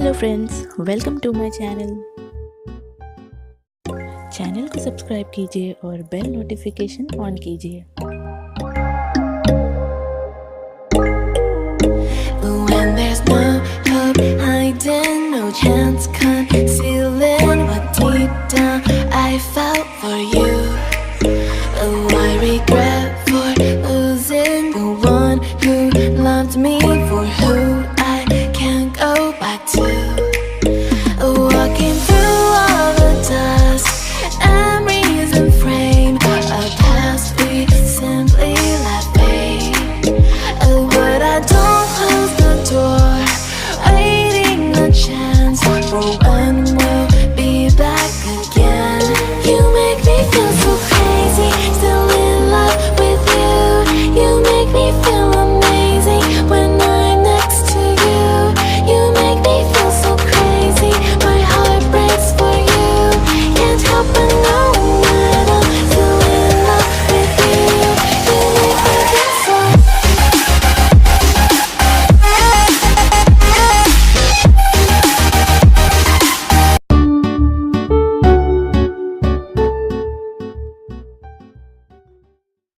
Hello friends, welcome to my channel. Channel को subscribe कीजिए और बेल नोटिफिकेशन ऑन कीजिए